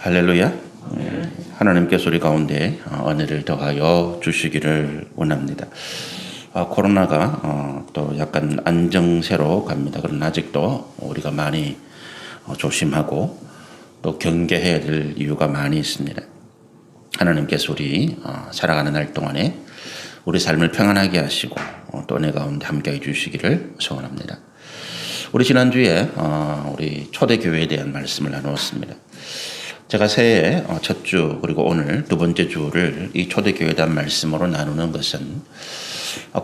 할렐루야. 하나님께서 우리 가운데 은혜를 더하여 주시기를 원합니다. 코로나가 또 약간 안정세로 갑니다. 그러나 아직도 우리가 많이 조심하고 또 경계해야 될 이유가 많이 있습니다. 하나님께서 우리 살아가는 날 동안에 우리 삶을 평안하게 하시고 또 은혜 가운데 함께해 주시기를 소원합니다. 우리 지난주에 우리 초대교회에 대한 말씀을 나누었습니다. 제가 새해 첫 주 그리고 오늘 두 번째 주를 이 초대교회에 대한 말씀으로 나누는 것은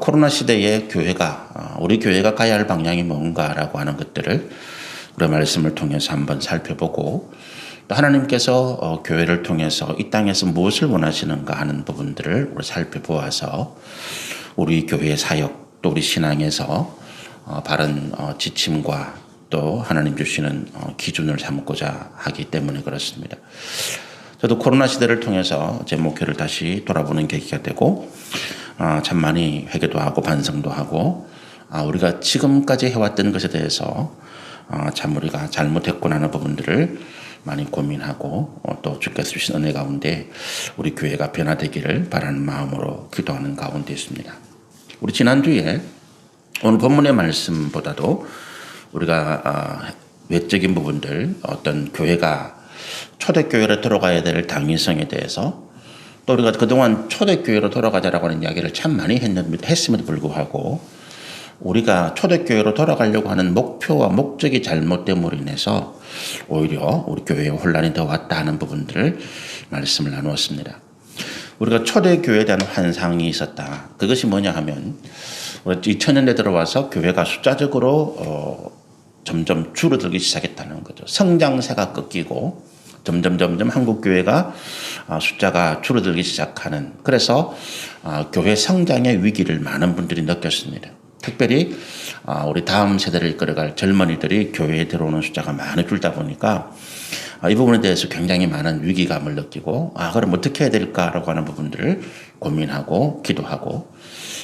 코로나 시대의 교회가 우리 교회가 가야 할 방향이 뭔가라고 하는 것들을 우리 말씀을 통해서 한번 살펴보고 또 하나님께서 교회를 통해서 이 땅에서 무엇을 원하시는가 하는 부분들을 우리 살펴보아서 우리 교회의 사역 또 우리 신앙에서 바른 지침과 또 하나님 주시는 기준을 삼고자 하기 때문에 그렇습니다. 저도 코로나 시대를 통해서 제 목회를 다시 돌아보는 계기가 되고 참 많이 회개도 하고 반성도 하고 우리가 지금까지 해왔던 것에 대해서 참 우리가 잘못했구나 하는 부분들을 많이 고민하고 또 주께서 주신 은혜 가운데 우리 교회가 변화되기를 바라는 마음으로 기도하는 가운데 있습니다. 우리 지난주에 오늘 본문의 말씀보다도 우리가 외적인 부분들 어떤 교회가 초대교회로 돌아가야 될 당위성에 대해서 또 우리가 그동안 초대교회로 돌아가자라고 하는 이야기를 참 많이 했음에도 불구하고 우리가 초대교회로 돌아가려고 하는 목표와 목적이 잘못됨으로 인해서 오히려 우리 교회에 혼란이 더 왔다 하는 부분들을 말씀을 나누었습니다. 우리가 초대교회에 대한 환상이 있었다. 그것이 뭐냐 하면 2000년대 들어와서 교회가 숫자적으로 점점 줄어들기 시작했다는 거죠. 성장세가 꺾이고 점점 한국 교회가 숫자가 줄어들기 시작하는 그래서 교회 성장의 위기를 많은 분들이 느꼈습니다. 특별히 우리 다음 세대를 이끌어갈 젊은이들이 교회에 들어오는 숫자가 많이 줄다 보니까 이 부분에 대해서 굉장히 많은 위기감을 느끼고 그럼 어떻게 해야 될까라고 하는 부분들을 고민하고 기도하고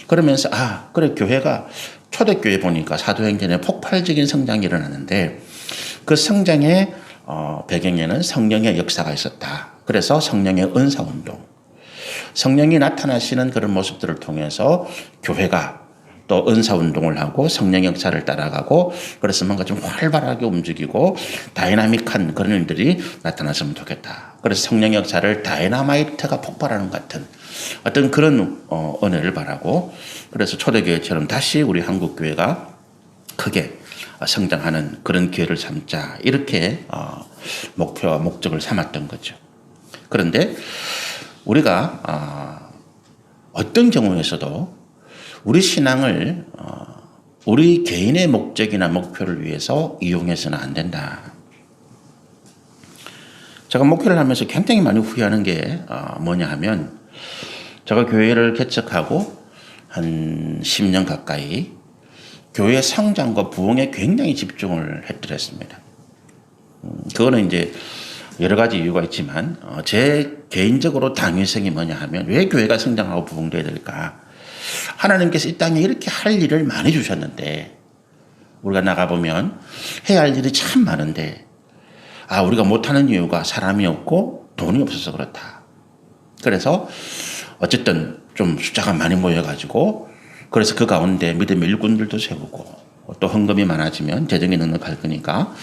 그러면서 그래 교회가 초대교회 보니까 사도행전에 폭발적인 성장이 일어나는데 그 성장의 배경에는 성령의 역사가 있었다. 그래서 성령의 은사운동, 성령이 나타나시는 그런 모습들을 통해서 교회가 또 은사운동을 하고 성령의 역사를 따라가고 그래서 뭔가 좀 활발하게 움직이고 다이나믹한 그런 일들이 나타났으면 좋겠다. 그래서 성령의 역사를 다이나마이트가 폭발하는 것 같은 어떤 그런 은혜를 바라고 그래서 초대교회처럼 다시 우리 한국교회가 크게 성장하는 그런 기회를 삼자 이렇게 목표와 목적을 삼았던 거죠. 그런데 우리가 어떤 경우에서도 우리 신앙을 우리 개인의 목적이나 목표를 위해서 이용해서는 안 된다. 제가 목회를 하면서 굉장히 많이 후회하는 게 뭐냐 하면 제가 교회를 개척하고 한 10년 가까이 교회 성장과 부흥에 굉장히 집중을 했더랬습니다. 그거는 이제 여러 가지 이유가 있지만 제 개인적으로 당위성이 뭐냐 하면 왜 교회가 성장하고 부흥돼야 될까? 하나님께서 이 땅에 이렇게 할 일을 많이 주셨는데 우리가 나가보면 해야 할 일이 참 많은데 우리가 못하는 이유가 사람이 없고 돈이 없어서 그렇다. 그래서 어쨌든 좀 숫자가 많이 모여가지고 그래서 그 가운데 믿음의 일꾼들도 세우고 또 헌금이 많아지면 재정이 넉넉할 거니까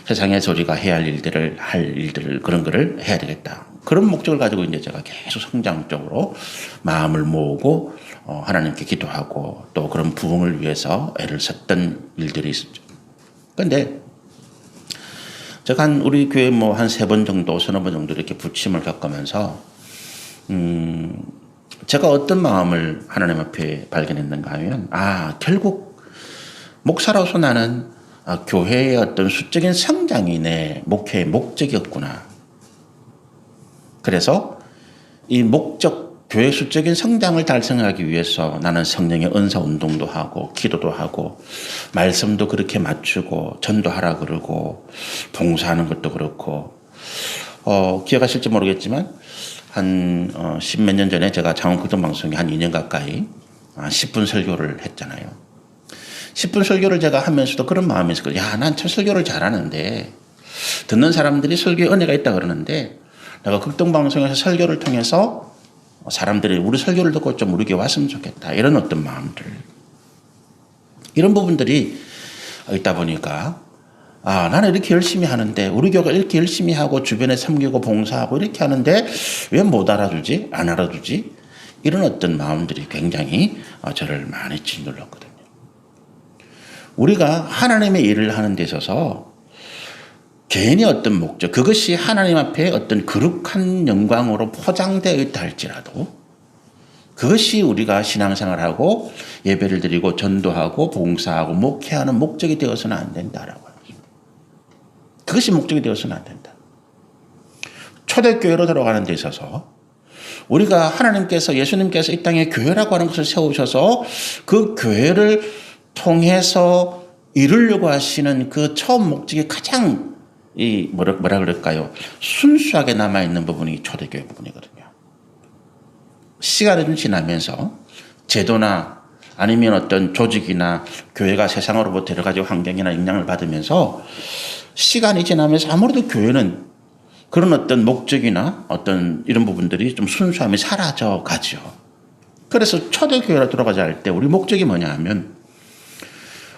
세상에서 우리가 해야 할 일들을 그런 거를 해야 되겠다. 그런 목적을 가지고 이제 제가 계속 성장 쪽으로 마음을 모으고 하나님께 기도하고 또 그런 부흥을 위해서 애를 썼던 일들이 있었죠. 그런데 제가 우리 교회 한 3번 정도, 서너 번 정도 이렇게 부침을 겪으면서 제가 어떤 마음을 하나님 앞에 발견했는가 하면 결국 목사로서 나는 교회의 어떤 수적인 성장이 내 목회의 목적이었구나. 그래서 이 목적, 교회 수적인 성장을 달성하기 위해서 나는 성령의 은사 운동도 하고 기도도 하고 말씀도 그렇게 맞추고 전도하라 그러고 봉사하는 것도 그렇고 기억하실지 모르겠지만 한 10몇 년 전에 제가 장원극동방송에 한 2년 가까이 10분 설교를 했잖아요. 10분 설교를 제가 하면서도 그런 마음이 있었거든요. 난 참 설교를 잘하는데 듣는 사람들이 설교에 은혜가 있다 그러는데 내가 극동방송에서 설교를 통해서 사람들이 우리 설교를 듣고 좀 우리 교회 왔으면 좋겠다. 이런 어떤 마음들. 이런 부분들이 있다 보니까 나는 이렇게 열심히 하는데 우리 교회가 이렇게 열심히 하고 주변에 섬기고 봉사하고 이렇게 하는데 왜 못 알아주지? 안 알아주지? 이런 어떤 마음들이 굉장히 저를 많이 짓눌렀거든요. 우리가 하나님의 일을 하는 데 있어서 개인의 어떤 목적, 그것이 하나님 앞에 어떤 거룩한 영광으로 포장되어 있다 할지라도 그것이 우리가 신앙생활하고 예배를 드리고 전도하고 봉사하고 목회하는 목적이 되어서는 안 된다라고 하는 것입니다. 그것이 목적이 되어서는 안 된다. 초대교회로 들어가는 데 있어서 우리가 하나님께서 예수님께서 이 땅에 교회라고 하는 것을 세우셔서 그 교회를 통해서 이루려고 하시는 그 처음 목적이 가장 뭐라 그럴까요? 순수하게 남아있는 부분이 초대교회 부분이거든요. 시간이 지나면서 제도나 아니면 어떤 조직이나 교회가 세상으로부터 여러 가지 환경이나 영향을 받으면서 시간이 지나면서 아무래도 교회는 그런 어떤 목적이나 어떤 이런 부분들이 좀 순수함이 사라져 가죠. 그래서 초대교회로 들어가자 할 때 우리 목적이 뭐냐 하면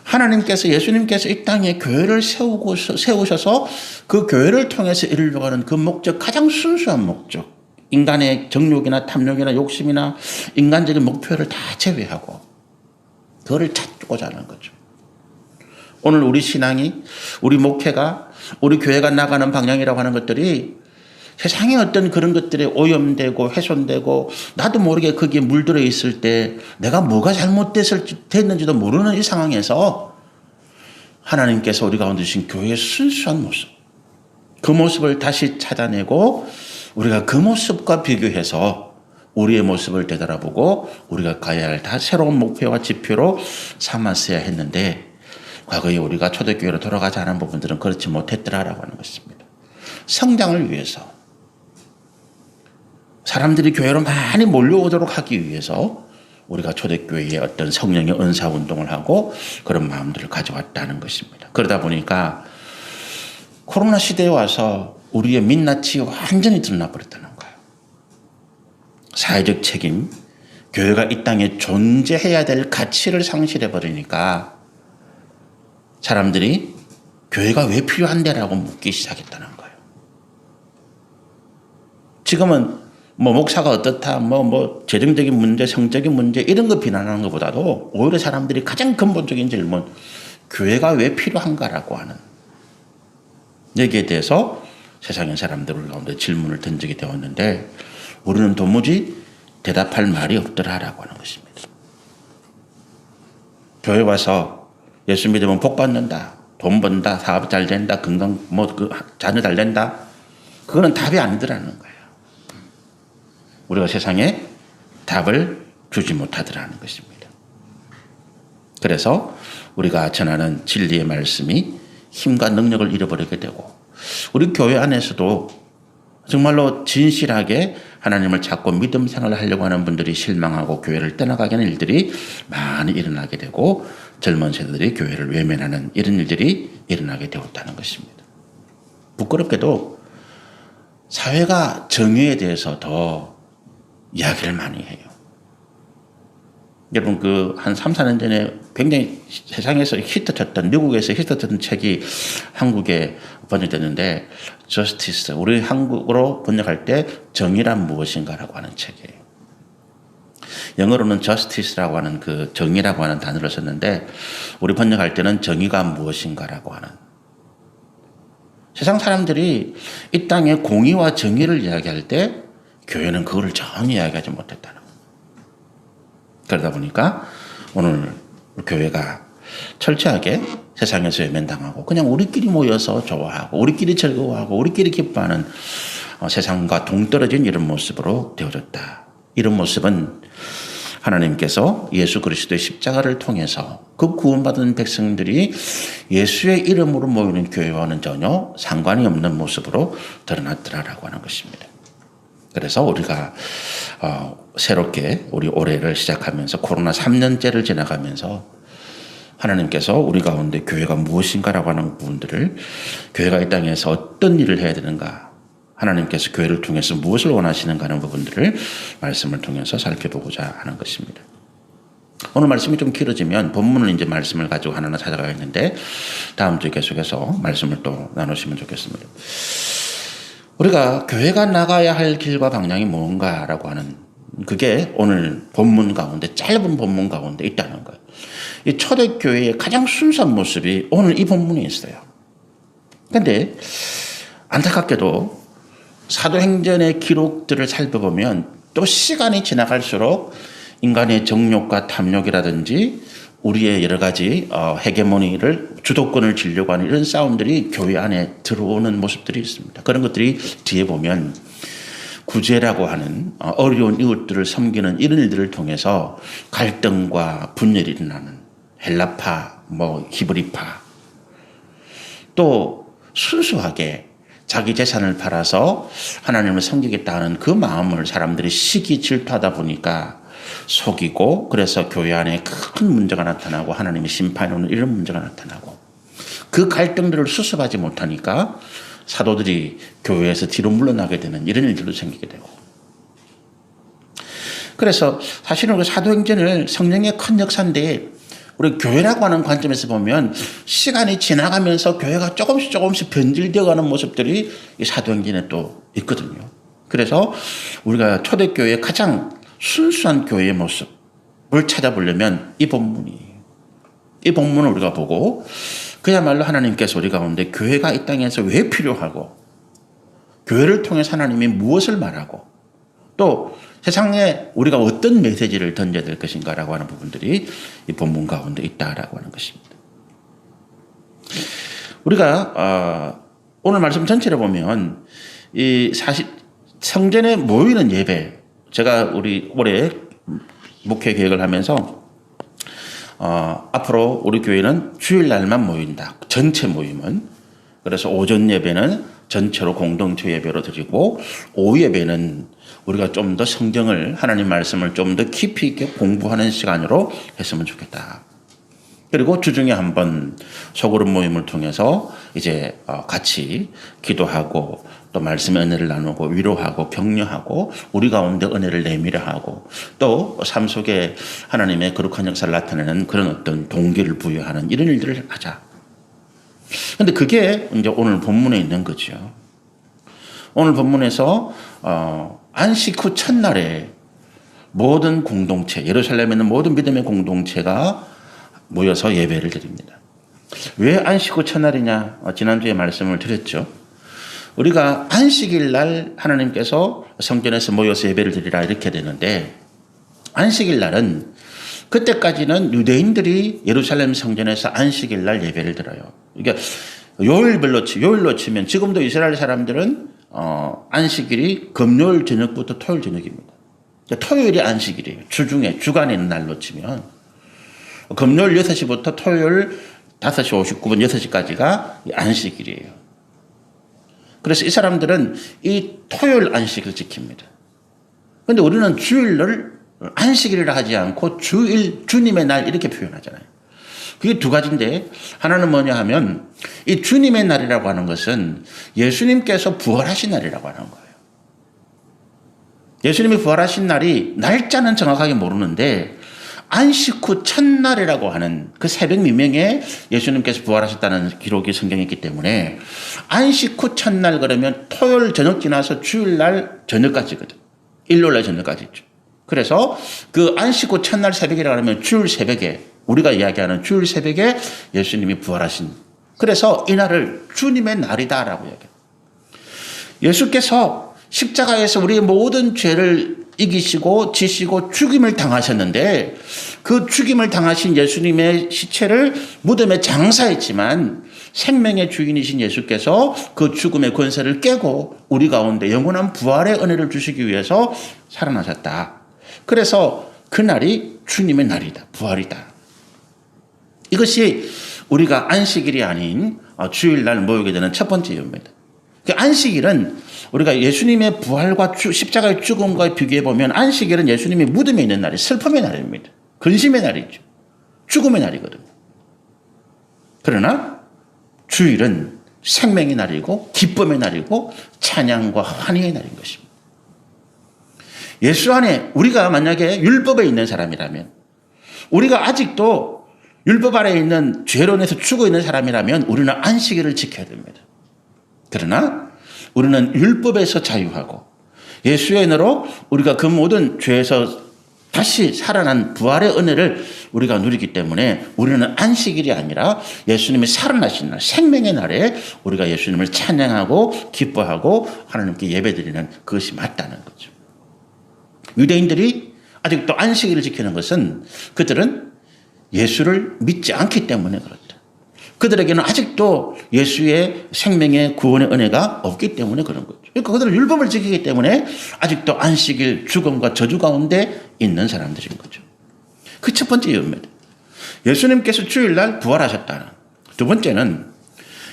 하나님께서 예수님께서 이 땅에 교회를 세우셔서 그 교회를 통해서 이루려고 하는 그 목적, 가장 순수한 목적, 인간의 정욕이나 탐욕이나 욕심이나 인간적인 목표를 다 제외하고 그거를 찾고자 하는 거죠. 오늘 우리 신앙이, 우리 목회가, 우리 교회가 나가는 방향이라고 하는 것들이 세상에 어떤 그런 것들에 오염되고 훼손되고 나도 모르게 거기에 물들어 있을 때 내가 뭐가 잘못됐는지도 모르는 이 상황에서 하나님께서 우리 가운데 주신 교회의 순수한 모습, 그 모습을 다시 찾아내고 우리가 그 모습과 비교해서 우리의 모습을 되돌아보고 우리가 가야 할 다 새로운 목표와 지표로 삼았어야 했는데 과거에 우리가 초대교회로 돌아가지 않은 부분들은 그렇지 못했더라라고 하는 것입니다. 성장을 위해서 사람들이 교회로 많이 몰려오도록 하기 위해서 우리가 초대교회에 어떤 성령의 은사 운동을 하고 그런 마음들을 가져왔다는 것입니다. 그러다 보니까 코로나 시대에 와서 우리의 민낯이 완전히 드러나 버렸다는 거예요. 사회적 책임, 교회가 이 땅에 존재해야 될 가치를 상실해 버리니까 사람들이 교회가 왜 필요한데라고 묻기 시작했다는 거예요. 지금은 목사가 어떻다, 재정적인 문제, 성적인 문제 이런 거 비난하는 것보다도 오히려 사람들이 가장 근본적인 질문, 교회가 왜 필요한가라고 하는 여기에 대해서 세상의 사람들 가운데 질문을 던지게 되었는데 우리는 도무지 대답할 말이 없더라라고 하는 것입니다. 교회 와서 예수 믿으면 복 받는다, 돈 번다, 사업 잘 된다, 건강 자녀 잘 된다, 그거는 답이 아니더라는 거예요. 우리가 세상에 답을 주지 못하더라는 것입니다. 그래서 우리가 전하는 진리의 말씀이 힘과 능력을 잃어버리게 되고 우리 교회 안에서도 정말로 진실하게 하나님을 찾고 믿음 생활을 하려고 하는 분들이 실망하고 교회를 떠나가게 하는 일들이 많이 일어나게 되고 젊은 세대들이 교회를 외면하는 이런 일들이 일어나게 되었다는 것입니다. 부끄럽게도 사회가 정의에 대해서 더 이야기를 많이 해요. 여러분 한 3, 4년 전에 굉장히 세상에서 히트쳤던, 미국에서 히트쳤던 책이 한국에 번역됐는데 저스티스, 우리 한국어로 번역할 때 정의란 무엇인가라고 하는 책이에요. 영어로는 justice라고 하는 그 정의라고 하는 단어를 썼는데 우리 번역할 때는 정의가 무엇인가라고 하는, 세상 사람들이 이 땅에 공의와 정의를 이야기할 때 교회는 그거를 전혀 이야기하지 못했다는 거예요. 그러다 보니까 오늘 교회가 철저하게 세상에서 외면당하고 그냥 우리끼리 모여서 좋아하고 우리끼리 즐거워하고 우리끼리 기뻐하는 세상과 동떨어진 이런 모습으로 되어졌다. 이런 모습은 하나님께서 예수 그리스도의 십자가를 통해서 그 구원받은 백성들이 예수의 이름으로 모이는 교회와는 전혀 상관이 없는 모습으로 드러났더라라고 하는 것입니다. 그래서 우리가 새롭게 우리 올해를 시작하면서 코로나 3년째를 지나가면서 하나님께서 우리 가운데 교회가 무엇인가라고 하는 부분들을, 교회가 이 땅에서 어떤 일을 해야 되는가, 하나님께서 교회를 통해서 무엇을 원하시는가 하는 부분들을 말씀을 통해서 살펴보고자 하는 것입니다. 오늘 말씀이 좀 길어지면 본문은 이제 말씀을 가지고 하나하나 찾아가야겠는데 다음 주에 계속해서 말씀을 또 나누시면 좋겠습니다. 우리가 교회가 나가야 할 길과 방향이 뭔가라고 하는, 그게 오늘 본문 가운데, 짧은 본문 가운데 있다는 거예요. 이 초대교회의 가장 순수한 모습이 오늘 이 본문에 있어요. 그런데 안타깝게도 사도행전의 기록들을 살펴보면 또 시간이 지나갈수록 인간의 정욕과 탐욕이라든지 우리의 여러 가지 헤게모니를, 주도권을 지려고 하는 이런 싸움들이 교회 안에 들어오는 모습들이 있습니다. 그런 것들이 뒤에 보면 구제라고 하는 어려운 이웃들을 섬기는 이런 일들을 통해서 갈등과 분열이 일어나는 헬라파, 히브리파, 또 순수하게 자기 재산을 팔아서 하나님을 섬기겠다는 그 마음을 사람들이 시기 질투하다 보니까 속이고, 그래서 교회 안에 큰 문제가 나타나고 하나님의 심판이 오는 이런 문제가 나타나고, 그 갈등들을 수습하지 못하니까 사도들이 교회에서 뒤로 물러나게 되는 이런 일들도 생기게 되고, 그래서 사실은 우리 사도행전을 성령의 큰 역사인데 우리 교회라고 하는 관점에서 보면 시간이 지나가면서 교회가 조금씩 변질되어가는 모습들이 이 사도행전에 또 있거든요. 그래서 우리가 초대교회의 가장 순수한 교회의 모습을 찾아보려면 이 본문을 우리가 보고, 그야말로 하나님께서 우리 가운데 교회가 이 땅에서 왜 필요하고, 교회를 통해서 하나님이 무엇을 말하고, 또 세상에 우리가 어떤 메시지를 던져야 될 것인가라고 하는 부분들이 이 본문 가운데 있다라고 하는 것입니다. 우리가 오늘 말씀 전체를 보면 이 성전에 모이는 예배, 제가 우리 올해 목회 계획을 하면서 앞으로 우리 교회는 주일날만 모인다. 전체 모임은. 그래서 오전 예배는 전체로 공동체 예배로 드리고, 오후 예배는 우리가 좀 더 성경을, 하나님 말씀을 좀 더 깊이 있게 공부하는 시간으로 했으면 좋겠다. 그리고 주중에 한번 소그룹 모임을 통해서 이제 같이 기도하고 또 말씀의 은혜를 나누고 위로하고 격려하고 우리 가운데 은혜를 내밀어 하고 또 삶 속에 하나님의 거룩한 역사를 나타내는 그런 어떤 동기를 부여하는 이런 일들을 하자. 그런데 그게 이제 오늘 본문에 있는 거죠. 오늘 본문에서 안식 후 첫날에 모든 공동체, 예루살렘에 있는 모든 믿음의 공동체가 모여서 예배를 드립니다. 왜 안식 후 첫날이냐? 지난주에 말씀을 드렸죠. 우리가 안식일 날 하나님께서 성전에서 모여서 예배를 드리라 이렇게 되는데, 안식일 날은 그때까지는 유대인들이 예루살렘 성전에서 안식일 날 예배를 드려요. 그러니까 요일로 치면 지금도 이스라엘 사람들은 안식일이 금요일 저녁부터 토요일 저녁입니다. 그러니까 토요일이 안식일이에요. 주중에, 주간에 있는 날로 치면 금요일 6시부터 토요일 5시 59분 6시까지가 안식일이에요. 그래서 이 사람들은 이 토요일 안식을 지킵니다. 그런데 우리는 주일을 안식일이라 하지 않고 주님의 날 이렇게 표현하잖아요. 그게 두 가지인데, 하나는 뭐냐 하면 이 주님의 날이라고 하는 것은 예수님께서 부활하신 날이라고 하는 거예요. 예수님이 부활하신 날이 날짜는 정확하게 모르는데 안식 후 첫날이라고 하는 그 새벽 미명에 예수님께서 부활하셨다는 기록이 성경에 있기 때문에 안식 후 첫날 그러면 토요일 저녁 지나서 주일날 저녁까지거든. 일요일날 저녁까지 있죠. 그래서 그 안식 후 첫날 새벽이라고 하면 주일 새벽에, 우리가 이야기하는 주일 새벽에 예수님이 부활하신, 그래서 이 날을 주님의 날이다라고 이야기해요. 예수께서 십자가에서 우리의 모든 죄를 이기시고 지시고 죽임을 당하셨는데, 그 죽임을 당하신 예수님의 시체를 무덤에 장사했지만 생명의 주인이신 예수께서 그 죽음의 권세를 깨고 우리 가운데 영원한 부활의 은혜를 주시기 위해서 살아나셨다. 그래서 그날이 주님의 날이다. 부활이다. 이것이 우리가 안식일이 아닌 주일날 모이게 되는 첫 번째 이유입니다. 그 안식일은 우리가 예수님의 부활과 십자가의 죽음과 비교해보면 안식일은 예수님이 무덤에 있는 날이 슬픔의 날입니다. 근심의 날이죠. 죽음의 날이거든요. 그러나 주일은 생명의 날이고 기쁨의 날이고 찬양과 환희의 날인 것입니다. 예수 안에 우리가 만약에 율법에 있는 사람이라면, 우리가 아직도 율법 아래에 있는 죄로 인해서 죽어 있는 사람이라면 우리는 안식일을 지켜야 됩니다. 그러나 우리는 율법에서 자유하고 예수의 은혜로 우리가 그 모든 죄에서 다시 살아난 부활의 은혜를 우리가 누리기 때문에 우리는 안식일이 아니라 예수님이 살아나신 날, 생명의 날에 우리가 예수님을 찬양하고 기뻐하고 하나님께 예배드리는 그것이 맞다는 거죠. 유대인들이 아직도 안식일을 지키는 것은 그들은 예수를 믿지 않기 때문에 그렇다. 그들에게는 아직도 예수의 생명의 구원의 은혜가 없기 때문에 그런 거죠. 그러니까 그들은 율법을 지키기 때문에 아직도 안식일 죽음과 저주 가운데 있는 사람들인 거죠. 그 첫 번째 이유입니다. 예수님께서 주일날 부활하셨다는. 두 번째는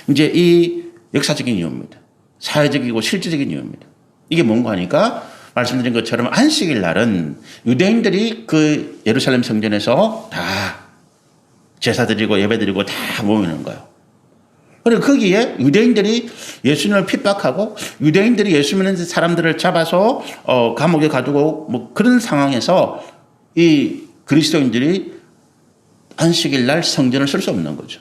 이제 이 역사적인 이유입니다. 사회적이고 실질적인 이유입니다. 이게 뭔가 하니까 말씀드린 것처럼 안식일 날은 유대인들이 그 예루살렘 성전에서 다 제사 드리고 예배 드리고 다 모이는 거예요. 그리고 거기에 유대인들이 예수님을 핍박하고 유대인들이 예수 믿는 사람들을 잡아서 감옥에 가두고 뭐 그런 상황에서 이 그리스도인들이 안식일 날 성전을 쓸 수 없는 거죠.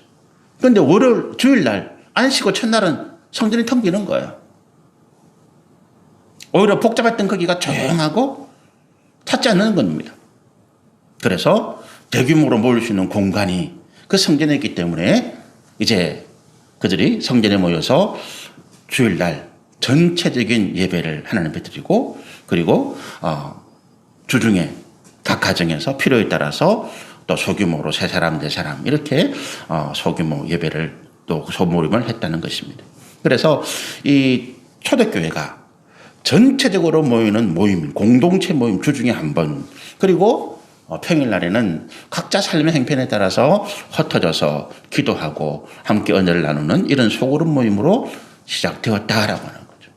그런데 월요일, 주일 날 안식고 첫날은 성전이 텅 비는 거예요. 오히려 복잡했던 거기가 조용하고 찾지 않는 겁니다. 그래서 대규모로 모일 수 있는 공간이 그 성전에 있기 때문에 이제 그들이 성전에 모여서 주일날 전체적인 예배를 하나님께 드리고 그리고 주중에 각 가정에서 필요에 따라서 또 소규모로 세 사람, 네 사람 이렇게 소규모 예배를 또 소모임을 했다는 것입니다. 그래서 이 초대교회가 전체적으로 모이는 모임, 공동체 모임 주중에 한 번, 그리고 평일날에는 각자 삶의 행편에 따라서 흩어져서 기도하고 함께 언어를 나누는 이런 소그룹 모임으로 시작되었다라고 하는 거죠.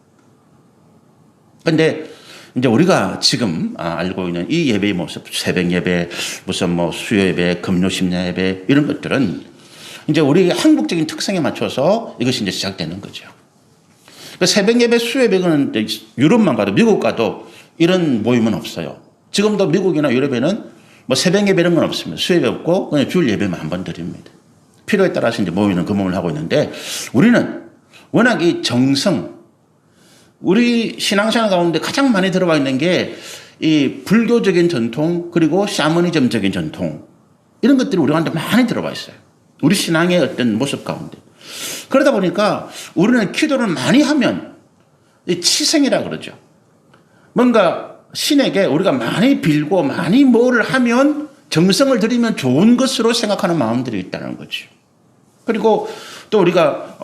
그런데 이제 우리가 지금 알고 있는 이 예배의 모습, 새벽 예배, 무슨 뭐 수요 예배, 금요 심야 예배 이런 것들은 이제 우리 한국적인 특성에 맞춰서 이것이 이제 시작되는 거죠. 새벽 예배, 수요 예배는 유럽만 가도 미국 가도 이런 모임은 없어요. 지금도 미국이나 유럽에는 뭐 새벽 예배 이런 건 없습니다. 수요 예배 없고 그냥 주일 예배만 한 번 드립니다. 필요에 따라서 이제 모이는 그 모임을 하고 있는데 우리는 워낙 이 정성, 우리 신앙생활 가운데 가장 많이 들어가 있는 게 이 불교적인 전통 그리고 샤머니즘적인 전통 이런 것들이 우리 가운데 많이 들어가 있어요. 우리 신앙의 어떤 모습 가운데. 그러다 보니까 우리는 기도를 많이 하면 치성이라 그러죠. 뭔가 신에게 우리가 많이 빌고 많이 뭐를 하면 정성을 들이면 좋은 것으로 생각하는 마음들이 있다는 거죠. 그리고 또 우리가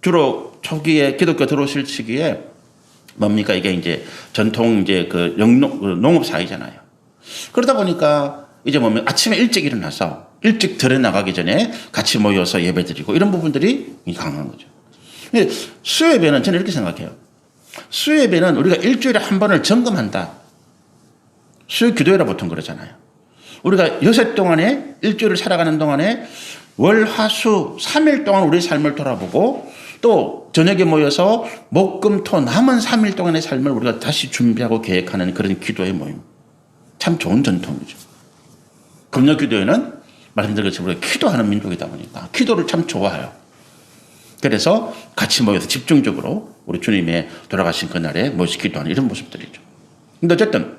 주로 초기에 기독교 들어오실 시기에 뭡니까 이게 이제 전통 이제 그 농업 사회잖아요. 그러다 보니까 이제 보면 아침에 일찍 일어나서 일찍 들에 나가기 전에 같이 모여서 예배드리고 이런 부분들이 강한 거죠. 수요 예배는 저는 이렇게 생각해요. 수요 예배는 우리가 일주일에 한 번을 점검한다. 수요 기도회라 보통 그러잖아요. 우리가 여섯 동안에 일주일을 살아가는 동안에 월, 화, 수 3일 동안 우리의 삶을 돌아보고 또 저녁에 모여서 목, 금, 토 남은 3일 동안의 삶을 우리가 다시 준비하고 계획하는 그런 기도의 모임. 참 좋은 전통이죠. 금요 기도회는 말씀드린 것처럼 우리가 기도하는 민족이다 보니까 기도를 참 좋아해요. 그래서 같이 모여서 집중적으로 우리 주님의 돌아가신 그날에 모여서 기도하는 이런 모습들이죠. 근데 어쨌든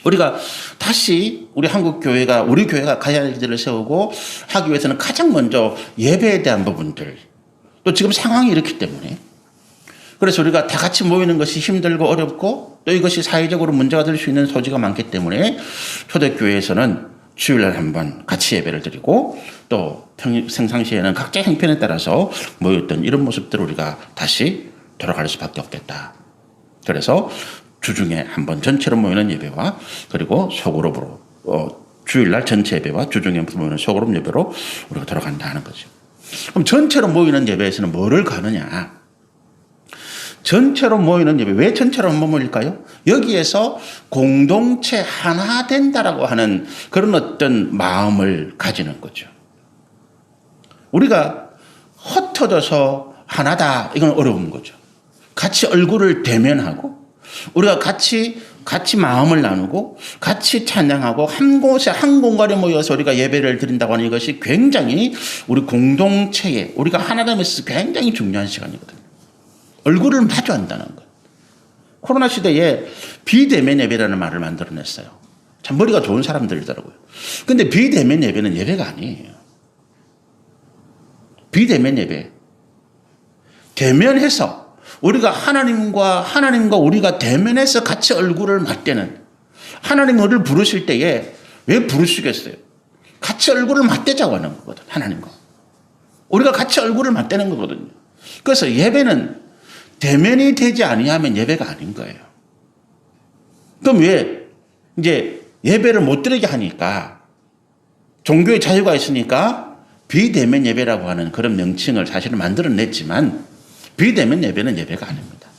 우리가 다시 우리 한국 교회가 우리 교회가 가야 할 길을 세우고 하기 위해서는 가장 먼저 예배에 대한 부분들 또 지금 상황이 이렇기 때문에 그래서 우리가 다 같이 모이는 것이 힘들고 어렵고 또 이것이 사회적으로 문제가 될 수 있는 소지가 많기 때문에 초대교회에서는 주일날 한 번 같이 예배를 드리고 또 평상시에는 각자 형편에 따라서 모였던 이런 모습들을 우리가 다시 돌아갈 수밖에 없겠다. 그래서 주중에 한 번 전체로 모이는 예배와 그리고 소그룹으로 주일날 전체 예배와 주중에 모이는 소그룹 예배로 우리가 돌아간다 하는 거죠. 그럼 전체로 모이는 예배에서는 뭐를 가느냐? 전체로 모이는 예배, 왜 전체로 모일까요? 여기에서 공동체 하나 된다라고 하는 그런 어떤 마음을 가지는 거죠. 우리가 흩어져서 하나다. 이건 어려운 거죠. 같이 얼굴을 대면하고 우리가 같이 마음을 나누고 같이 찬양하고 한 곳에 한 공간에 모여서 우리가 예배를 드린다고 하는 이것이 굉장히 우리 공동체에 우리가 하나됨에 있어서 굉장히 중요한 시간이거든요. 얼굴을 마주한다는 것. 코로나 시대에 비대면 예배라는 말을 만들어냈어요. 참 머리가 좋은 사람들이더라고요. 근데 비대면 예배는 예배가 아니에요. 비대면 예배. 대면해서 우리가 하나님과 우리가 대면해서 같이 얼굴을 맞대는 하나님 우리를 부르실 때에 왜 부르시겠어요? 같이 얼굴을 맞대자고 하는 거거든. 하나님과. 우리가 같이 얼굴을 맞대는 거거든요. 그래서 예배는 대면이 되지 아니하면 예배가 아닌 거예요. 그럼 왜 이제 예배를 못 드리게 하니까 종교의 자유가 있으니까 비대면 예배라고 하는 그런 명칭을 사실은 만들어냈지만 비대면 예배는 예배가 아닙니다.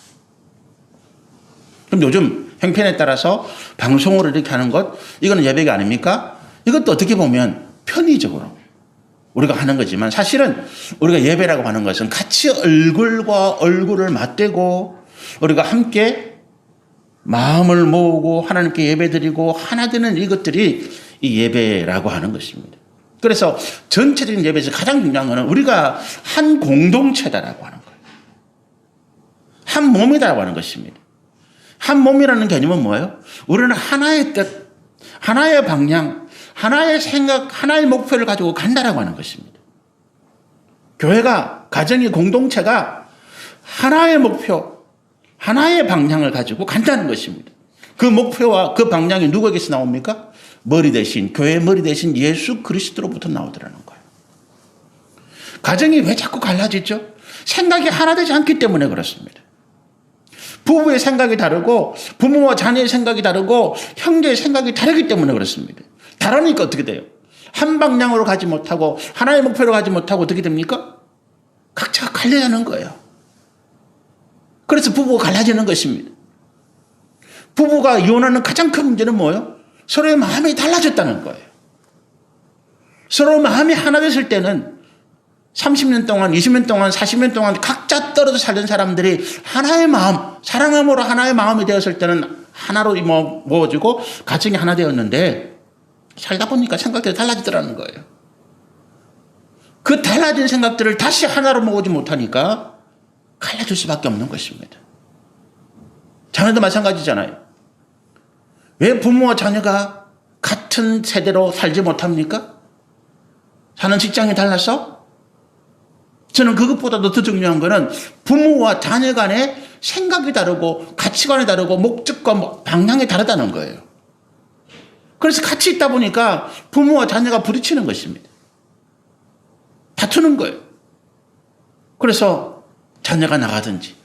그럼 요즘 형편에 따라서 방송으로 이렇게 하는 것 이거는 예배가 아닙니까? 이것도 어떻게 보면 편의적으로 우리가 하는 거지만 사실은 우리가 예배라고 하는 것은 같이 얼굴과 얼굴을 맞대고 우리가 함께 마음을 모으고 하나님께 예배드리고 하나 되는 이것들이 이 예배라고 하는 것입니다. 그래서 전체적인 예배에서 가장 중요한 것은 우리가 한 공동체다라고 하는 거예요. 한 몸이다라고 하는 것입니다. 한 몸이라는 개념은 뭐예요? 우리는 하나의 뜻, 하나의 방향, 하나의 생각, 하나의 목표를 가지고 간다라고 하는 것입니다. 교회가, 가정의 공동체가 하나의 목표, 하나의 방향을 가지고 간다는 것입니다. 그 목표와 그 방향이 누구에게서 나옵니까? 머리 대신, 교회의 머리 대신 예수 그리스도로부터 나오더라는 거예요. 가정이 왜 자꾸 갈라지죠? 생각이 하나 되지 않기 때문에 그렇습니다. 부부의 생각이 다르고 부모와 자녀의 생각이 다르고 형제의 생각이 다르기 때문에 그렇습니다. 다르니까 어떻게 돼요? 한 방향으로 가지 못하고 하나의 목표로 가지 못하고 어떻게 됩니까? 각자가 갈려가는 거예요. 그래서 부부가 갈라지는 것입니다. 부부가 이혼하는 가장 큰 문제는 뭐예요? 서로의 마음이 달라졌다는 거예요. 서로 마음이 하나 됐을 때는 30년 동안, 20년 동안, 40년 동안 각자 떨어져 살던 사람들이 하나의 마음, 사랑함으로 하나의 마음이 되었을 때는 하나로 모아지고 가정이 하나 되었는데 살다 보니까 생각들이 달라지더라는 거예요. 그 달라진 생각들을 다시 하나로 모으지 못하니까 갈라질 수밖에 없는 것입니다. 자녀도 마찬가지잖아요. 왜 부모와 자녀가 같은 세대로 살지 못합니까? 사는 직장이 달라서? 저는 그것보다도 더 중요한 거는 부모와 자녀 간의 생각이 다르고 가치관이 다르고 목적과 방향이 다르다는 거예요. 그래서 같이 있다 보니까 부모와 자녀가 부딪히는 것입니다. 다투는 거예요. 그래서 자녀가 나가든지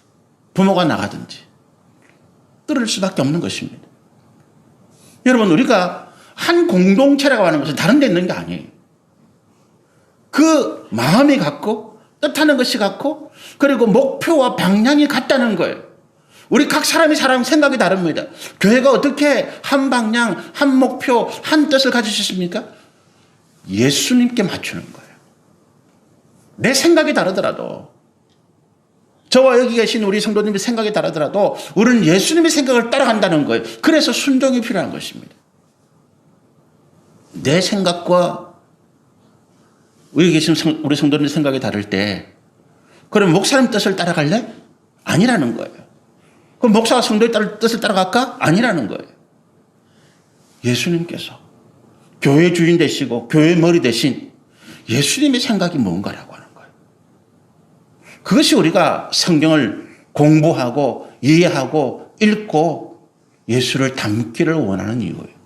부모가 나가든지 떨어질 수밖에 없는 것입니다. 여러분 우리가 한 공동체라고 하는 것은 다른 데 있는 게 아니에요. 그 마음이 같고 뜻하는 것이 같고 그리고 목표와 방향이 같다는 거예요. 우리 각 사람이 생각이 다릅니다. 교회가 어떻게 한 방향, 한 목표, 한 뜻을 가질 수 있습니까? 예수님께 맞추는 거예요. 내 생각이 다르더라도 저와 여기 계신 우리 성도님의 생각이 다르더라도 우리는 예수님의 생각을 따라간다는 거예요. 그래서 순종이 필요한 것입니다. 내 생각과 여기 계신 우리 성도님의 생각이 다를 때 그럼 목사님 뜻을 따라갈래? 아니라는 거예요. 그럼 목사가 성도의 뜻을 따라갈까? 아니라는 거예요. 예수님께서 교회 주인 되시고 교회 머리 대신 예수님의 생각이 뭔가라고 하는 거예요. 그것이 우리가 성경을 공부하고 이해하고 읽고 예수를 닮기를 원하는 이유예요.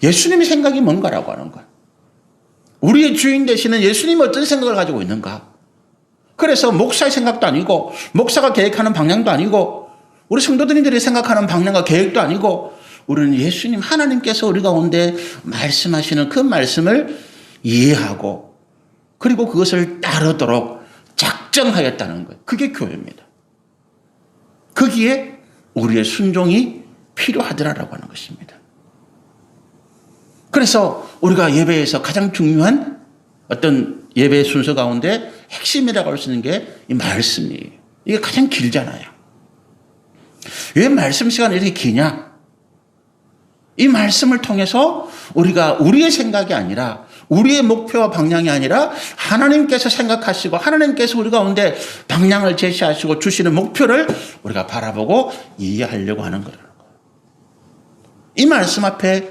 예수님의 생각이 뭔가라고 하는 거예요. 우리의 주인 되시는 예수님이 어떤 생각을 가지고 있는가? 그래서 목사의 생각도 아니고 목사가 계획하는 방향도 아니고 우리 성도들이 생각하는 방향과 계획도 아니고 우리는 예수님 하나님께서 우리 가운데 말씀하시는 그 말씀을 이해하고 그리고 그것을 따르도록 작정하였다는 거예요. 그게 교회입니다. 거기에 우리의 순종이 필요하더라라고 하는 것입니다. 그래서 우리가 예배에서 가장 중요한 어떤 예배 순서 가운데 핵심이라고 할 수 있는 게 이 말씀이에요. 이게 가장 길잖아요. 왜 말씀 시간이 이렇게 기냐? 이 말씀을 통해서 우리가 우리의 생각이 아니라 우리의 목표와 방향이 아니라 하나님께서 생각하시고 하나님께서 우리 가운데 방향을 제시하시고 주시는 목표를 우리가 바라보고 이해하려고 하는 거라는 거예요. 이 말씀 앞에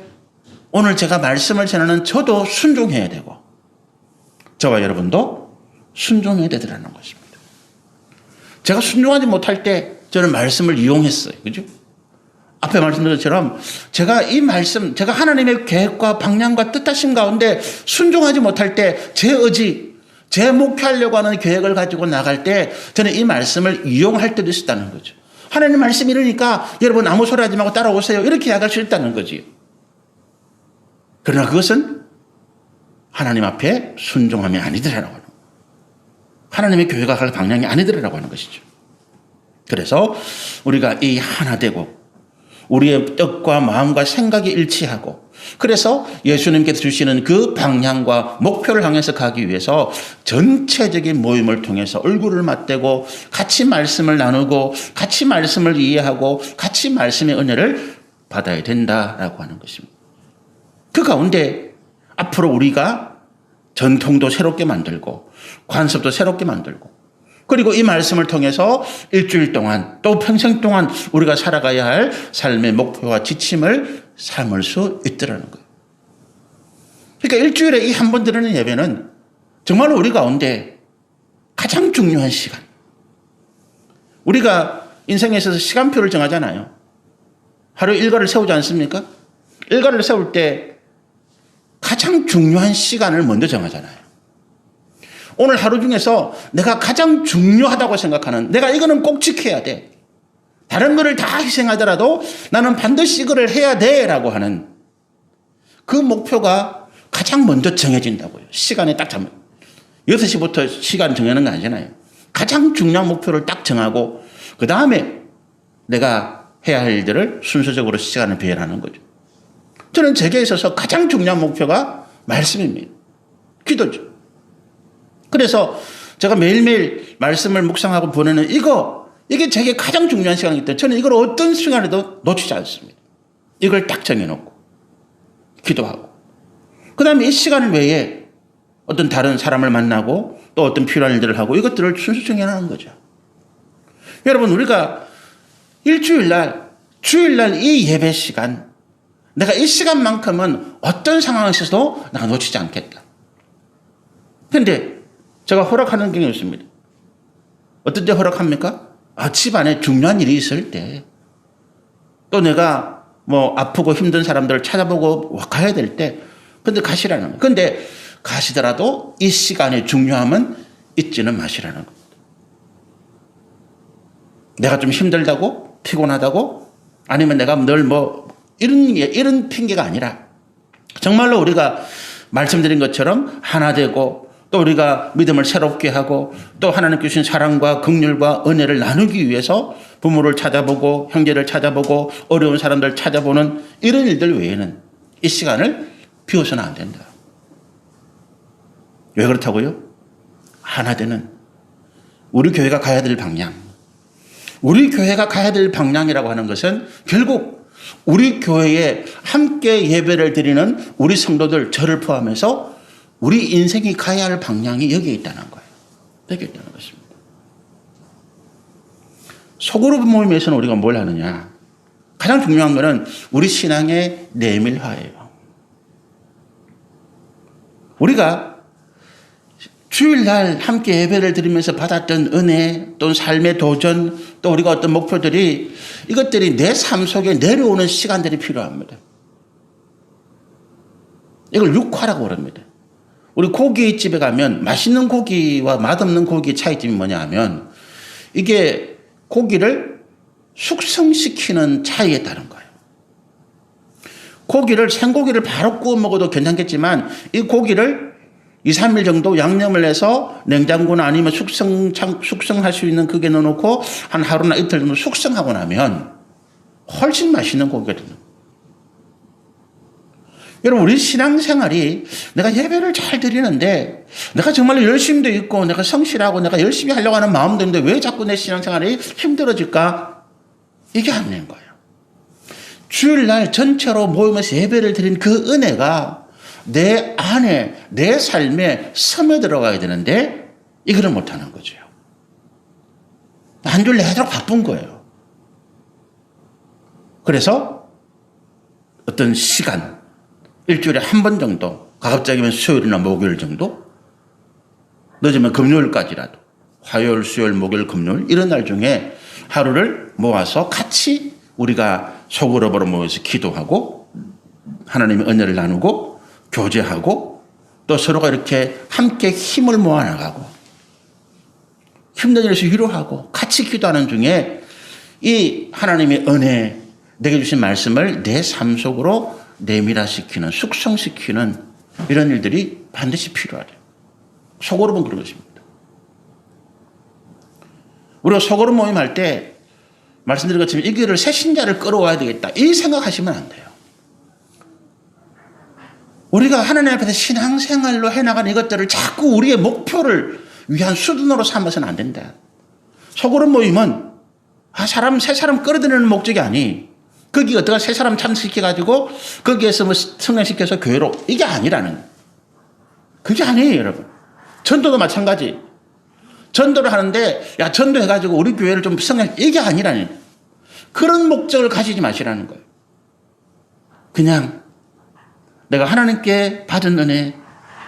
오늘 제가 말씀을 전하는 저도 순종해야 되고 저와 여러분도 순종해야 되더라는 것입니다. 제가 순종하지 못할 때 저는 말씀을 이용했어요. 그죠? 앞에 말씀드린 것처럼 제가 이 말씀, 제가 하나님의 계획과 방향과 뜻하신 가운데 순종하지 못할 때 제 의지, 제 목표하려고 하는 계획을 가지고 나갈 때 저는 이 말씀을 이용할 때도 있었다는 거죠. 하나님 말씀이 이러니까 여러분 아무 소리 하지 말고 따라오세요. 이렇게 이야기할 수 있다는 거지. 그러나 그것은 하나님 앞에 순종함이 아니더라라고 하는 거예요. 하나님의 교회가 갈 방향이 아니더라라고 하는 것이죠. 그래서 우리가 이 하나 되고 우리의 뜻과 마음과 생각이 일치하고 그래서 예수님께서 주시는 그 방향과 목표를 향해서 가기 위해서 전체적인 모임을 통해서 얼굴을 맞대고 같이 말씀을 나누고 같이 말씀을 이해하고 같이 말씀의 은혜를 받아야 된다라고 하는 것입니다. 그 가운데 앞으로 우리가 전통도 새롭게 만들고 관습도 새롭게 만들고 그리고 이 말씀을 통해서 일주일 동안 또 평생 동안 우리가 살아가야 할 삶의 목표와 지침을 삼을 수 있더라는 거예요. 그러니까 일주일에 이 한 번 드리는 예배는 정말 우리 가운데 가장 중요한 시간. 우리가 인생에 있어서 시간표를 정하잖아요. 하루 일과를 세우지 않습니까? 일과를 세울 때 가장 중요한 시간을 먼저 정하잖아요. 오늘 하루 중에서 내가 가장 중요하다고 생각하는 내가 이거는 꼭 지켜야 돼. 다른 거를 다 희생하더라도 나는 반드시 이거를 해야 돼라고 하는 그 목표가 가장 먼저 정해진다고요. 시간에 딱 잡으면. 6시부터 시간 정하는 거 아니잖아요. 가장 중요한 목표를 딱 정하고 그 다음에 내가 해야 할 일들을 순서적으로 시간을 배열하는 거죠. 저는 제게 있어서 가장 중요한 목표가 말씀입니다. 기도죠. 그래서 제가 매일매일 말씀을 묵상하고 보내는 이게 제게 가장 중요한 시간이기 때문에 저는 이걸 어떤 시간에도 놓치지 않습니다. 이걸 딱 정해놓고 기도하고 그 다음에 이 시간 외에 어떤 다른 사람을 만나고 또 어떤 필요한 일들을 하고 이것들을 순수 정해놓는 거죠. 여러분 우리가 일주일날 주일날 이 예배 시간 내가 이 시간만큼은 어떤 상황에서도 내가 놓치지 않겠다. 그런데 제가 허락하는 경우가 있습니다. 어떤 때 허락합니까? 집안에 중요한 일이 있을 때 또 내가 아프고 힘든 사람들을 찾아보고 가야 될 때 근데 가시라는 거예요. 근데 가시더라도 이 시간의 중요함은 잊지는 마시라는 겁니다. 내가 좀 힘들다고 피곤하다고 아니면 내가 늘 이런 핑계가 아니라 정말로 우리가 말씀드린 것처럼 하나 되고 또 우리가 믿음을 새롭게 하고 또 하나님께 주신 사랑과 긍휼과 은혜를 나누기 위해서 부모를 찾아보고 형제를 찾아보고 어려운 사람들 찾아보는 이런 일들 외에는 이 시간을 비워서는 안 된다. 왜 그렇다고요? 하나 되는 우리 교회가 가야 될 방향. 우리 교회가 가야 될 방향이라고 하는 것은 결국 우리 교회에 함께 예배를 드리는 우리 성도들 저를 포함해서 우리 인생이 가야 할 방향이 여기에 있다는 거예요. 여기에 있다는 것입니다. 소그룹 모임에서는 우리가 뭘 하느냐. 가장 중요한 것은 우리 신앙의 내밀화예요. 우리가 주일날 함께 예배를 드리면서 받았던 은혜 또는 삶의 도전 또 우리가 어떤 목표들이 이것들이 내 삶 속에 내려오는 시간들이 필요합니다. 이걸 육화라고 그럽니다. 우리 고깃집에 가면 맛있는 고기와 맛없는 고기의 차이점이 뭐냐 하면 이게 고기를 숙성시키는 차이에 따른 거예요. 생고기를 바로 구워 먹어도 괜찮겠지만 이 고기를 2, 3일 정도 양념을 해서 냉장고나 아니면 숙성할 수 있는 그게 넣어놓고 한 하루나 이틀 정도 숙성하고 나면 훨씬 맛있는 고기가 됩니다. 여러분, 우리 신앙생활이 내가 예배를 잘 드리는데 내가 정말 열심도 있고 내가 성실하고 내가 열심히 하려고 하는 마음도 있는데 왜 자꾸 내 신앙생활이 힘들어질까? 이게 안 되는 거예요. 주일날 전체로 모이면서 예배를 드린 그 은혜가 내 안에, 내 삶에 스며들어가야 되는데 이거를 못하는 거죠. 한 줄 내도록 바쁜 거예요. 그래서 어떤 시간, 일주일에 한 번 정도, 가급적이면 수요일이나 목요일 정도, 늦으면 금요일까지라도, 화요일, 수요일, 목요일, 금요일 이런 날 중에 하루를 모아서 같이 우리가 소그룹으로 모여서 기도하고 하나님의 은혜를 나누고 교제하고 또 서로가 이렇게 함께 힘을 모아나가고 힘든 일에서 위로하고 같이 기도하는 중에 이 하나님의 은혜, 내게 주신 말씀을 내 삶 속으로 내밀화시키는, 숙성시키는 이런 일들이 반드시 필요하대요. 소그룹은 그런 것입니다. 우리가 소그룹 모임할 때 말씀드린 것처럼 이 교회를 새 신자를 끌어와야 되겠다 이 생각하시면 안 돼요. 우리가 하나님 앞에서 신앙생활로 해나가는 이것들을 자꾸 우리의 목표를 위한 수단으로 삼아서는 안 된다. 소그룹 모임은 새 사람 끌어들이는 목적이 아니, 거기 어떻게 새 사람 참석시켜가지고 거기에서 뭐 성장시켜서 교회로, 이게 아니라는 거예요. 그게 아니에요, 여러분. 전도도 마찬가지. 전도를 하는데 야 전도해가지고 우리 교회를 좀 성장, 이게 아니라는 거예요. 그런 목적을 가지지 마시라는 거예요. 그냥 내가 하나님께 받은 은혜,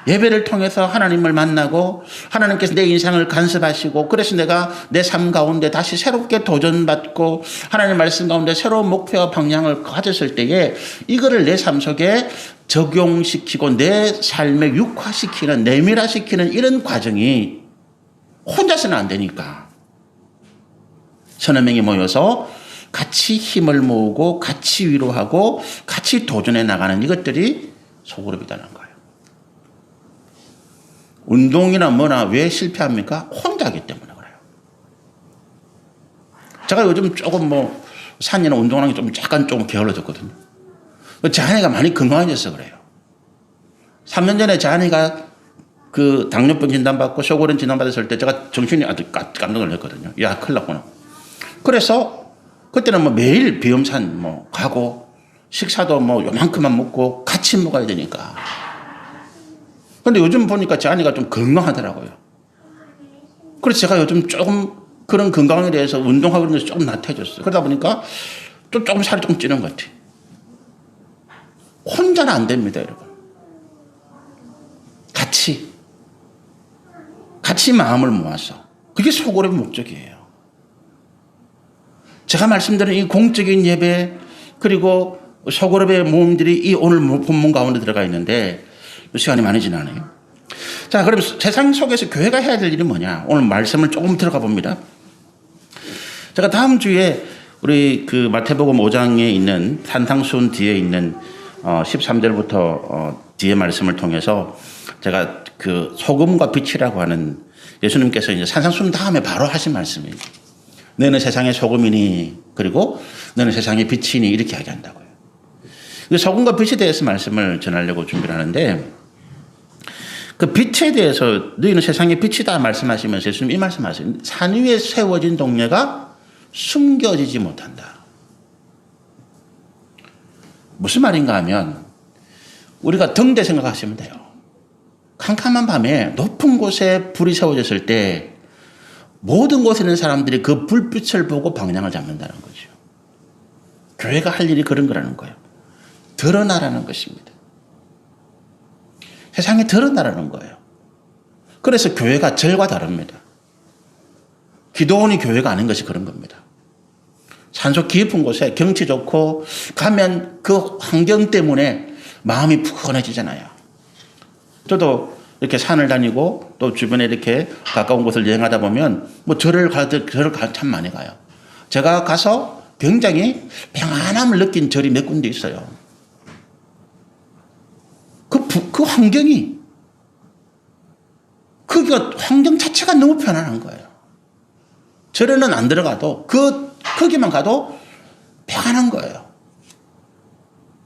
예배를 통해서 하나님을 만나고 하나님께서 내 인생을 간섭하시고 그래서 내가 내 삶 가운데 다시 새롭게 도전받고 하나님의 말씀 가운데 새로운 목표와 방향을 가졌을 때에 이거를 내 삶 속에 적용시키고 내 삶에 육화시키는, 내밀화시키는 이런 과정이 혼자서는 안 되니까 서너 명이 모여서 같이 힘을 모으고 같이 위로하고 같이 도전해 나가는 이것들이 소그룹이라는 거예요. 운동이나 뭐나 왜 실패합니까? 혼자 하기 때문에 그래요. 제가 요즘 조금 산이나 운동하는 게 좀 약간 좀 게을러졌거든요. 제 아내가 많이 건강해져서 그래요. 3년 전에 제 아내가 그 당뇨병 진단받고 쇼그린 진단받았을 때 제가 정신이 아주 깜짝 놀랐거든요. 야, 큰일 났구나. 그래서 그때는 매일 비염산 가고 식사도 요만큼만 먹고 같이 먹어야 되니까. 근데 요즘 보니까 제 아내가 좀 건강하더라고요. 그래서 제가 요즘 조금 그런 건강에 대해서 운동하고 그런 데서 조금 나태해졌어요. 그러다 보니까 또 조금 살이 좀 찌는 것 같아요. 혼자는 안 됩니다, 여러분. 같이 마음을 모아서. 그게 소그룹의 목적이에요. 제가 말씀드린 이 공적인 예배 그리고 소그룹의 모임들이 이 오늘 본문 가운데 들어가 있는데 시간이 많이 지나네요. 자, 그럼 세상 속에서 교회가 해야 될 일이 뭐냐? 오늘 말씀을 조금 들어가 봅니다. 제가 다음 주에 우리 그 마태복음 5장에 있는 산상수훈 뒤에 있는 13절부터 뒤에 말씀을 통해서 제가 그 소금과 빛이라고 하는 예수님께서 이제 산상수훈 다음에 바로 하신 말씀이에요. 너는 세상의 소금이니 그리고 너는 세상의 빛이니 이렇게 이야기한다고요. 소금과 빛에 대해서 말씀을 전하려고 준비를 하는데 그 빛에 대해서 너희는 세상의 빛이다 말씀하시면서 예수님 이 말씀하세요. 산 위에 세워진 동네가 숨겨지지 못한다. 무슨 말인가 하면 우리가 등대 생각하시면 돼요. 캄캄한 밤에 높은 곳에 불이 세워졌을 때 모든 곳에 있는 사람들이 그 불빛을 보고 방향을 잡는다는 거죠. 교회가 할 일이 그런 거라는 거예요. 드러나라는 것입니다. 세상에 드러나라는 거예요. 그래서 교회가 절과 다릅니다. 기도원이 교회가 아닌 것이 그런 겁니다. 산속 깊은 곳에 경치 좋고 가면 그 환경 때문에 마음이 푸근해지잖아요. 저도 이렇게 산을 다니고 또 주변에 이렇게 가까운 곳을 여행하다 보면 절을 참 많이 가요. 제가 가서 굉장히 평안함을 느낀 절이 몇 군데 있어요. 그 환경이, 환경 자체가 너무 편안한 거예요. 절에는 안 들어가도 거기만 가도 평안한 거예요.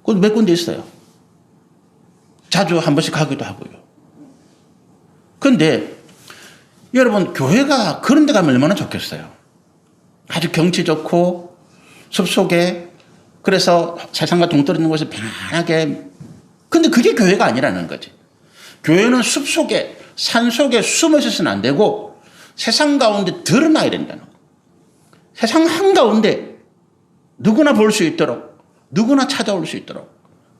그 몇 군데 있어요. 자주 한 번씩 가기도 하고요. 그런데 여러분, 교회가 그런 데 가면 얼마나 좋겠어요. 아주 경치 좋고 숲속에, 그래서 세상과 동떨어지는 곳에 편안하게. 근데 그게 교회가 아니라는 거지. 교회는 숲속에, 산속에 숨어 있어서는 안 되고 세상 가운데 드러나야 된다는 거. 세상 한가운데 누구나 볼 수 있도록, 누구나 찾아올 수 있도록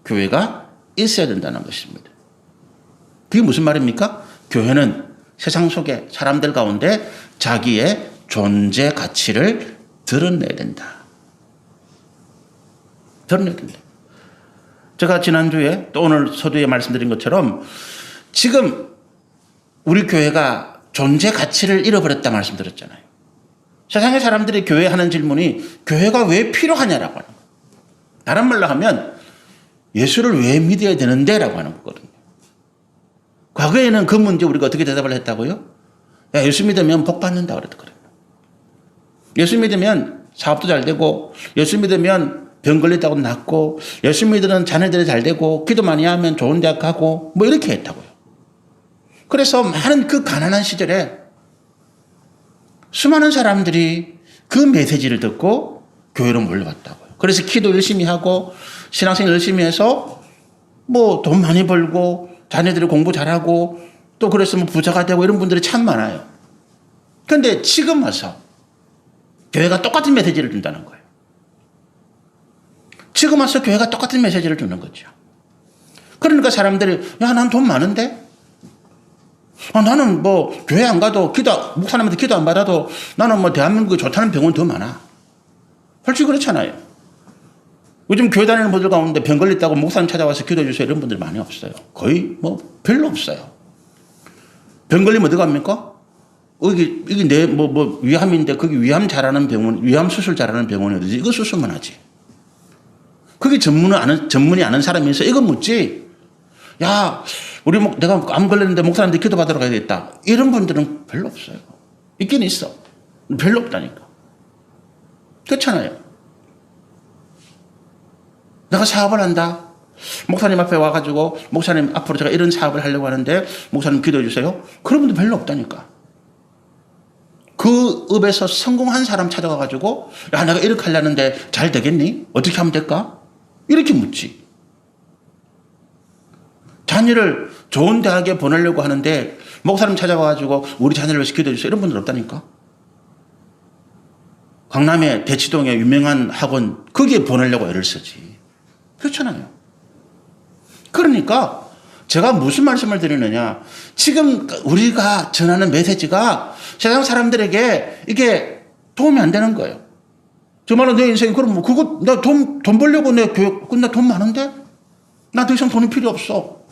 교회가 있어야 된다는 것입니다. 그게 무슨 말입니까? 교회는 세상 속에 사람들 가운데 자기의 존재 가치를 드러내야 된다. 드러내야 된다. 제가 지난주에 또 오늘 서두에 말씀드린 것처럼 지금 우리 교회가 존재 가치를 잃어버렸다 말씀드렸잖아요. 세상의 사람들이 교회에 하는 질문이 교회가 왜 필요하냐라고 하는 거예요. 다른 말로 하면 예수를 왜 믿어야 되는데 라고 하는 거거든요. 과거에는 그 문제 우리가 어떻게 대답을 했다고요? 야, 예수 믿으면 복 받는다 그랬거든요. 예수 믿으면 사업도 잘 되고, 예수 믿으면 병 걸렸다고 낫고, 예수 믿으면 자녀들이 잘 되고, 기도 많이 하면 좋은 대학 가고, 뭐 이렇게 했다고요. 그래서 많은 그 가난한 시절에 수많은 사람들이 그 메시지를 듣고 교회로 몰려왔다고요. 그래서 기도 열심히 하고 신앙생활 열심히 해서 뭐 돈 많이 벌고 자녀들이 공부 잘하고 또 그래서 뭐 부자가 되고 이런 분들이 참 많아요. 그런데 지금 와서 교회가 똑같은 메시지를 준다는 거예요. 지금 와서 교회가 똑같은 메시지를 주는 거죠. 그러니까 사람들이 야, 난 돈 많은데? 나는 뭐 교회 안 가도 목사님한테 기도 안 받아도 나는 뭐 대한민국에 좋다는 병원 더 많아. 솔직히 그렇잖아요. 요즘 교회 다니는 분들 가운데 병 걸렸다고 목사님 찾아와서 기도해 주세요 이런 분들 많이 없어요. 거의 뭐 별로 없어요. 병 걸리면 어디 갑니까? 이게 내 위암인데 거기 위암 잘하는 병원, 위암 수술 잘하는 병원이 어디지? 이거 수술만 하지. 거기 전문이 아는 사람이 있어 이거 묻지. 야, 내가 암 걸렸는데 목사님한테 기도 받으러 가야겠다. 이런 분들은 별로 없어요. 있긴 있어. 별로 없다니까. 그렇잖아요. 내가 사업을 한다. 목사님 앞에 와가지고 목사님 앞으로 제가 이런 사업을 하려고 하는데 목사님 기도해 주세요. 그런 분들 별로 없다니까. 그 업에서 성공한 사람 찾아가가지고 야, 내가 이렇게 하려는데 잘 되겠니? 어떻게 하면 될까? 이렇게 묻지. 자녀를 좋은 대학에 보내려고 하는데 목사님 찾아와가지고 우리 자녀를 위해서 기도해 주세요. 이런 분들 없다니까. 강남의 대치동에 유명한 학원 거기에 보내려고 애를 쓰지. 그렇잖아요. 그러니까 제가 무슨 말씀을 드리느냐. 지금 우리가 전하는 메시지가 세상 사람들에게 이게 도움이 안 되는 거예요. 정말로 내 인생이 그럼 그거 나 돈 벌려고 내 교육 나 돈 많은데 나 더 이상 돈이 필요 없어.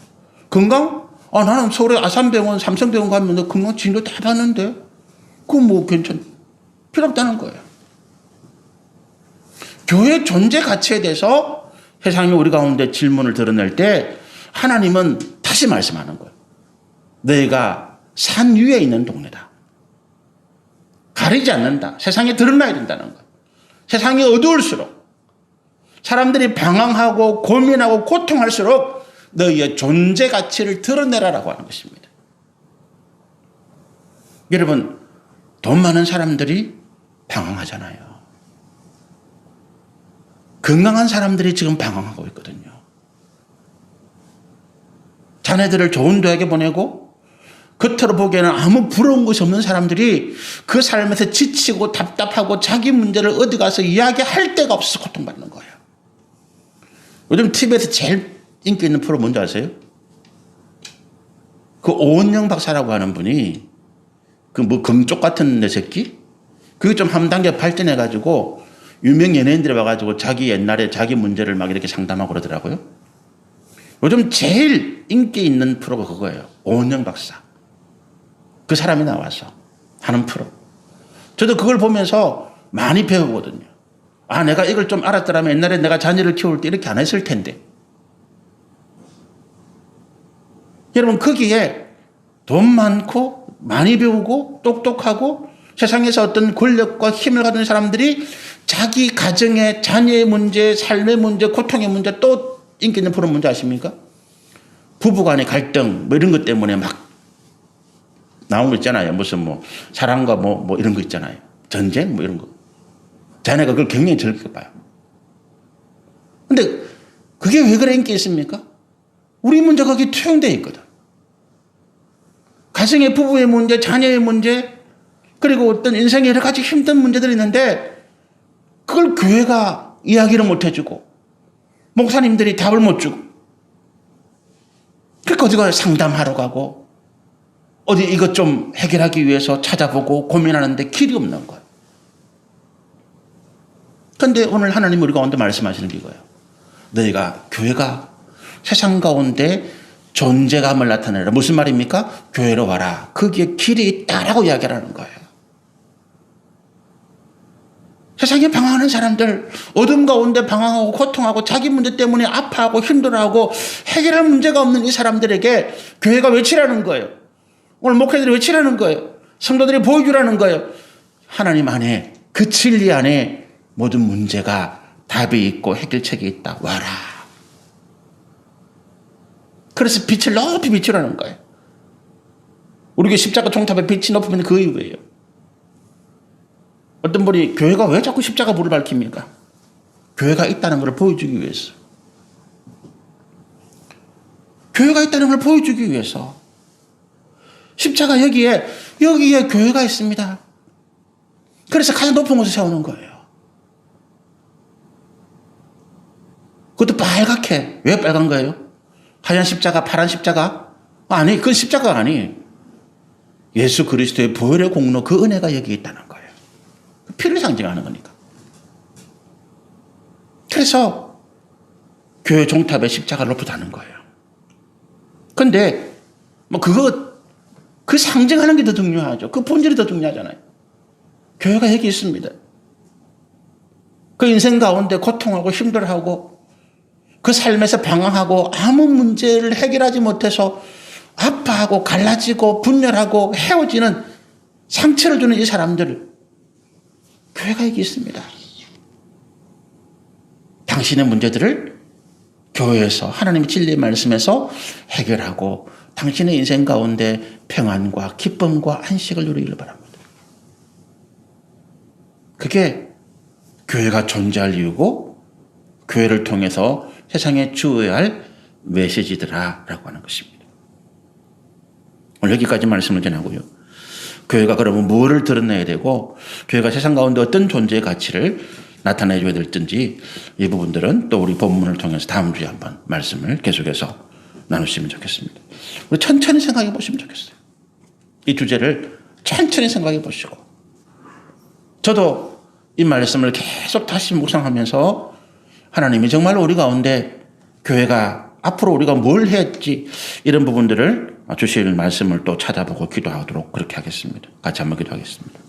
건강? 나는 서울에 아산병원, 삼성병원 가면 내 건강 진료 다 받는데 그거 뭐 필요 없다는 거예요. 교회 존재 가치에 대해서 세상이 우리 가운데 질문을 드러낼 때 하나님은 다시 말씀하는 거예요. 너희가 산 위에 있는 동네다. 가리지 않는다. 세상에 드러나야 된다는 거예요. 세상이 어두울수록 사람들이 방황하고 고민하고 고통할수록 너희의 존재 가치를 드러내라라고 하는 것입니다. 여러분, 돈 많은 사람들이 방황하잖아요. 건강한 사람들이 지금 방황하고 있거든요. 자녀들을 좋은 대학에 보내고 겉으로 보기에는 아무 부러운 것이 없는 사람들이 그 삶에서 지치고 답답하고 자기 문제를 어디 가서 이야기할 데가 없어서 고통받는 거예요. 요즘 TV에서 제일 인기 있는 프로 뭔지 아세요? 그 오은영 박사라고 하는 분이 그 뭐 금쪽 같은 내 새끼? 그게 좀 한 단계 발전해가지고 유명 연예인들이 와가지고 자기 옛날에 자기 문제를 막 이렇게 상담하고 그러더라고요. 요즘 제일 인기 있는 프로가 그거예요. 오은영 박사. 그 사람이 나와서 하는 프로. 저도 그걸 보면서 많이 배우거든요. 내가 이걸 좀 알았더라면 옛날에 내가 자녀를 키울 때 이렇게 안 했을 텐데. 여러분, 거기에 돈 많고 많이 배우고 똑똑하고 세상에서 어떤 권력과 힘을 가진 사람들이 자기 가정의 자녀의 문제, 삶의 문제, 고통의 문제 또 인기 있는 프로 뭔지 아십니까? 부부간의 갈등 뭐 이런 것 때문에 막 나온 거 있잖아요. 무슨 뭐 사랑과 뭐 이런 거 있잖아요. 전쟁 뭐 이런 거. 자네가 그걸 굉장히 즐겁게 봐요. 근데 그게 왜 그런 게 있습니까? 우리 문제가 거기 투영되어 있거든. 가정의 부부의 문제, 자녀의 문제, 그리고 어떤 인생의 여러 가지 힘든 문제들이 있는데 그걸 교회가 이야기를 못 해주고 목사님들이 답을 못 주고 그러니까 어디 가서 상담하러 가고 어디 이것 좀 해결하기 위해서 찾아보고 고민하는데 길이 없는 거예요. 그런데 오늘 하나님 우리 가운데 말씀하시는 게 이거예요. 너희가 교회가 세상 가운데 존재감을 나타내라. 무슨 말입니까? 교회로 와라. 거기에 길이 있다라고 이야기하는 거예요. 세상에 방황하는 사람들, 어둠 가운데 방황하고 고통하고 자기 문제 때문에 아파하고 힘들어하고 해결할 문제가 없는 이 사람들에게 교회가 외치라는 거예요. 오늘 목회자들이 외치라는 거예요. 성도들이 보여주라는 거예요. 하나님 안에, 그 진리 안에 모든 문제가 답이 있고 해결책이 있다. 와라. 그래서 빛을 높이 비추라는 거예요. 우리 십자가 종탑에 빛이 높으면 그 이유예요. 어떤 분이 교회가 왜 자꾸 십자가 불을 밝힙니까? 교회가 있다는 걸 보여주기 위해서. 교회가 있다는 걸 보여주기 위해서. 십자가 여기에 교회가 있습니다. 그래서 가장 높은 곳에 세우는 거예요. 그것도 빨갛게. 왜 빨간 거예요? 하얀 십자가, 파란 십자가? 아니, 그건 십자가가 아니. 예수 그리스도의 보혈의 공로, 그 은혜가 여기 있다는 거예요. 피를 상징하는 거니까. 그래서 교회 종탑에 십자가를 놓고 다는 거예요. 근데 그 상징하는 게 더 중요하죠. 그 본질이 더 중요하잖아요. 교회가 여기 있습니다. 그 인생 가운데 고통하고 힘들어하고 그 삶에서 방황하고 아무 문제를 해결하지 못해서 아파하고 갈라지고 분열하고 헤어지는 상처를 주는 이 사람들, 교회가 여기 있습니다. 당신의 문제들을 교회에서 하나님의 진리의 말씀에서 해결하고 당신의 인생 가운데 평안과 기쁨과 안식을 누리기를 바랍니다. 그게 교회가 존재할 이유고 교회를 통해서 세상에 주어야 할 메시지더라라고 하는 것입니다. 오늘 여기까지 말씀을 전하고요. 교회가 그러면 무엇을 드러내야 되고 교회가 세상 가운데 어떤 존재의 가치를 나타내줘야 될지 이 부분들은 또 우리 본문을 통해서 다음 주에 한번 말씀을 계속해서 나누시면 좋겠습니다. 우리 천천히 생각해 보시면 좋겠어요. 이 주제를 천천히 생각해 보시고 저도 이 말씀을 계속 다시 묵상하면서 하나님이 정말 우리 가운데 교회가 앞으로 우리가 뭘 했지 이런 부분들을 주실 말씀을 또 찾아보고 기도하도록 그렇게 하겠습니다. 같이 한번 기도하겠습니다.